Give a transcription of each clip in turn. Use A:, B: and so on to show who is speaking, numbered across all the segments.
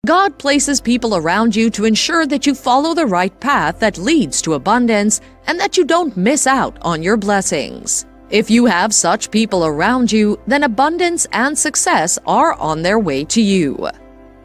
A: God places people around you to ensure that you follow the right path that leads to abundance and that you don't miss out on your blessings. If you have such people around you, then abundance and success are on their way to you.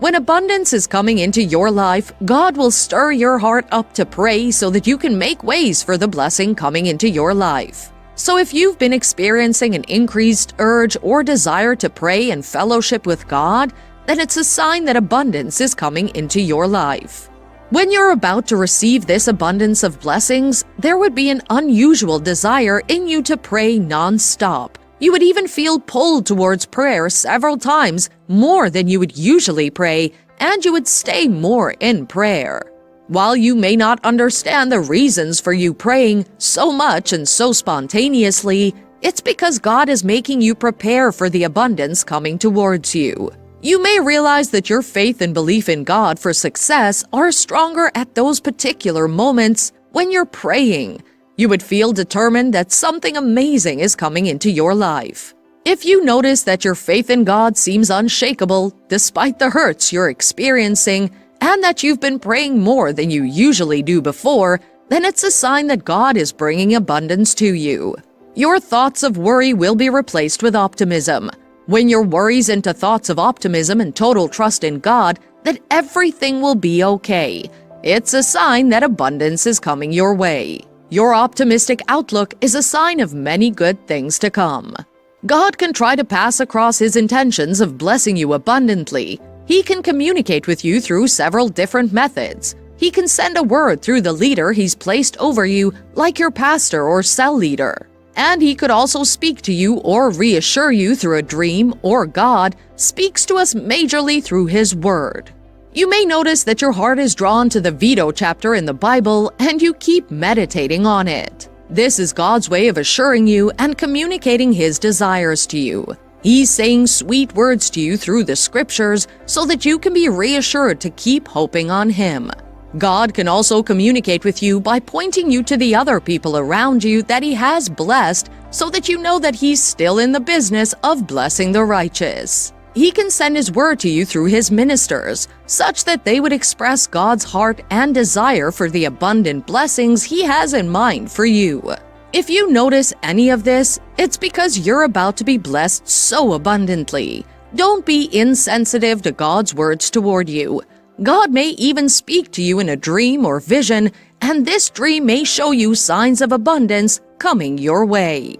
A: When abundance is coming into your life, God will stir your heart up to pray so that you can make ways for the blessing coming into your life. So if you've been experiencing an increased urge or desire to pray and fellowship with God, then it's a sign that abundance is coming into your life. When you're about to receive this abundance of blessings, there would be an unusual desire in you to pray non-stop. You would even feel pulled towards prayer several times more than you would usually pray, and you would stay more in prayer. While you may not understand the reasons for you praying so much and so spontaneously, it's because God is making you prepare for the abundance coming towards you. You may realize that your faith and belief in God for success are stronger at those particular moments when you're praying. You would feel determined that something amazing is coming into your life. If you notice that your faith in God seems unshakable despite the hurts you're experiencing, and that you've been praying more than you usually do before, then it's a sign that God is bringing abundance to you. Your thoughts of worry will be replaced with optimism. When your worries into thoughts of optimism and total trust in God that everything will be okay, it's a sign that abundance is coming your way. Your optimistic outlook is a sign of many good things to come. God can try to pass across His intentions of blessing you abundantly. He can communicate with you through several different methods. He can send a word through the leader He's placed over you, like your pastor or cell leader. And He could also speak to you or reassure you through a dream, or God speaks to us majorly through His Word. You may notice that your heart is drawn to the veto chapter in the Bible and you keep meditating on it. This is God's way of assuring you and communicating His desires to you. He's saying sweet words to you through the scriptures so that you can be reassured to keep hoping on Him. God can also communicate with you by pointing you to the other people around you that He has blessed so that you know that He's still in the business of blessing the righteous. He can send His word to you through His ministers, such that they would express God's heart and desire for the abundant blessings He has in mind for you. If you notice any of this, it's because you're about to be blessed so abundantly. Don't be insensitive to God's words toward you. God may even speak to you in a dream or vision, and this dream may show you signs of abundance coming your way.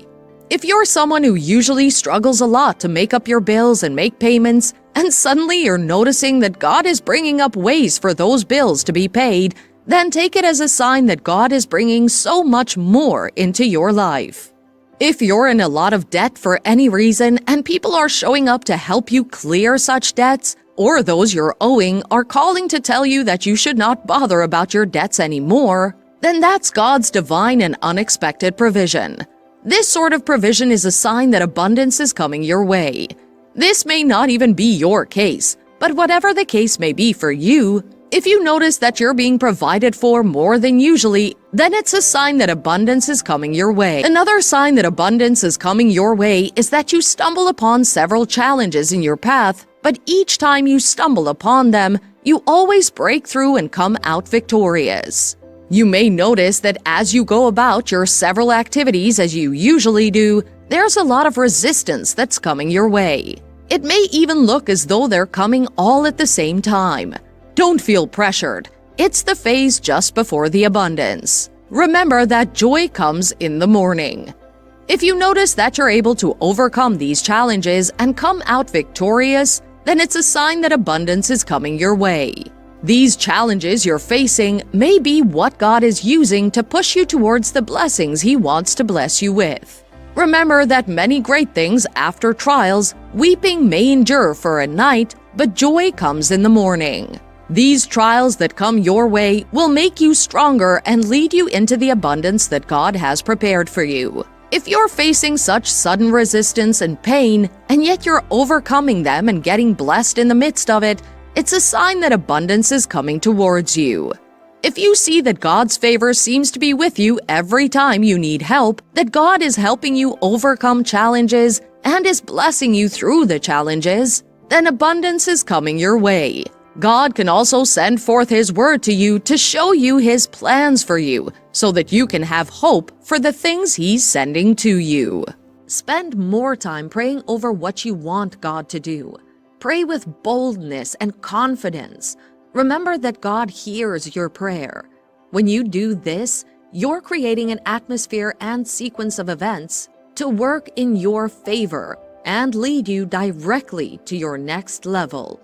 A: If you're someone who usually struggles a lot to make up your bills and make payments, and suddenly you're noticing that God is bringing up ways for those bills to be paid, then take it as a sign that God is bringing so much more into your life. If you're in a lot of debt for any reason and people are showing up to help you clear such debts, or those you're owing are calling to tell you that you should not bother about your debts anymore, then that's God's divine and unexpected provision. This sort of provision is a sign that abundance is coming your way. This may not even be your case, but whatever the case may be for you, if you notice that you're being provided for more than usually, then it's a sign that abundance is coming your way. Another sign that abundance is coming your way is that you stumble upon several challenges in your path, but each time you stumble upon them, you always break through and come out victorious. You may notice that as you go about your several activities as you usually do, there's a lot of resistance that's coming your way. It may even look as though they're coming all at the same time. Don't feel pressured. It's the phase just before the abundance. Remember that joy comes in the morning. If you notice that you're able to overcome these challenges and come out victorious, then it's a sign that abundance is coming your way. These challenges you're facing may be what God is using to push you towards the blessings He wants to bless you with. Remember that many great things after trials, weeping may endure for a night, but joy comes in the morning. These trials that come your way will make you stronger and lead you into the abundance that God has prepared for you. If you're facing such sudden resistance and pain, and yet you're overcoming them and getting blessed in the midst of it, it's a sign that abundance is coming towards you. If you see that God's favor seems to be with you every time you need help, that God is helping you overcome challenges and is blessing you through the challenges, then abundance is coming your way. God can also send forth His word to you to show you His plans for you so that you can have hope for the things He's sending to you. Spend more time praying over what you want God to do. Pray with boldness and confidence. Remember that God hears your prayer. When you do this, you're creating an atmosphere and sequence of events to work in your favor and lead you directly to your next level.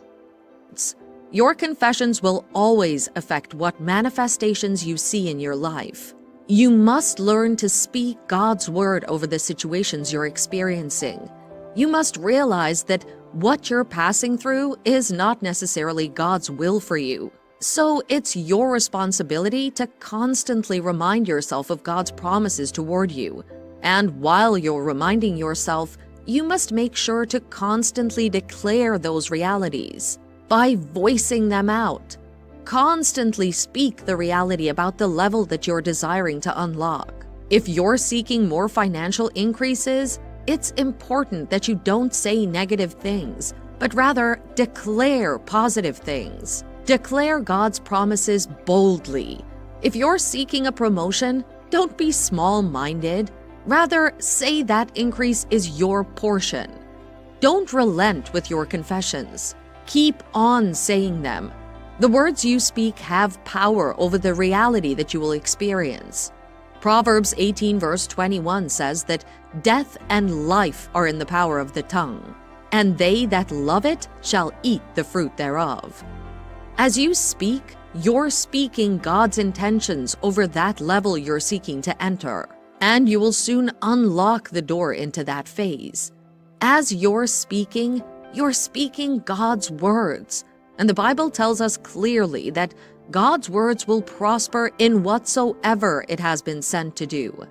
A: Your confessions will always affect what manifestations you see in your life. You must learn to speak God's word over the situations you're experiencing. You must realize that what you're passing through is not necessarily God's will for you. So it's your responsibility to constantly remind yourself of God's promises toward you. And while you're reminding yourself, you must make sure to constantly declare those realities by voicing them out. Constantly speak the reality about the level that you're desiring to unlock. If you're seeking more financial increases, it's important that you don't say negative things, but rather declare positive things. Declare God's promises boldly. If you're seeking a promotion, don't be small-minded. Rather, say that increase is your portion. Don't relent with your confessions. Keep on saying them. The words you speak have power over the reality that you will experience. Proverbs 18 verse 21 says that death and life are in the power of the tongue, and they that love it shall eat the fruit thereof. As you speak, you're speaking God's intentions over that level you're seeking to enter, and you will soon unlock the door into that phase. As you're speaking God's words. And the Bible tells us clearly that God's words will prosper in whatsoever it has been sent to do.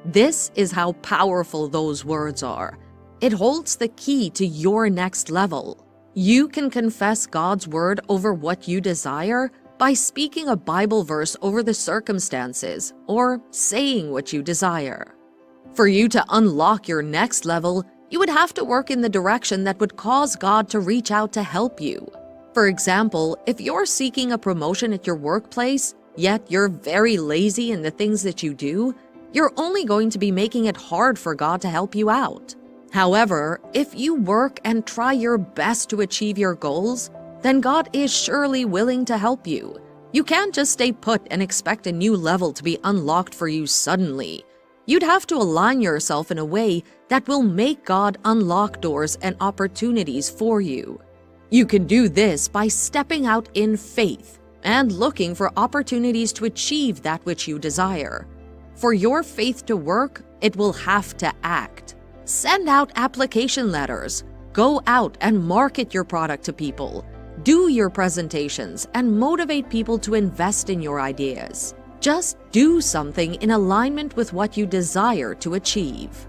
A: This is how powerful those words are. It holds the key to your next level. You can confess God's word over what you desire by speaking a Bible verse over the circumstances or saying what you desire. For you to unlock your next level, you would have to work in the direction that would cause God to reach out to help you. For example, if you're seeking a promotion at your workplace, yet you're very lazy in the things that you do, you're only going to be making it hard for God to help you out. However, if you work and try your best to achieve your goals, then God is surely willing to help you. You can't just stay put and expect a new level to be unlocked for you suddenly. You'd have to align yourself in a way that will make God unlock doors and opportunities for you. You can do this by stepping out in faith and looking for opportunities to achieve that which you desire. For your faith to work, it will have to act. Send out application letters. Go out and market your product to people. Do your presentations and motivate people to invest in your ideas. Just do something in alignment with what you desire to achieve.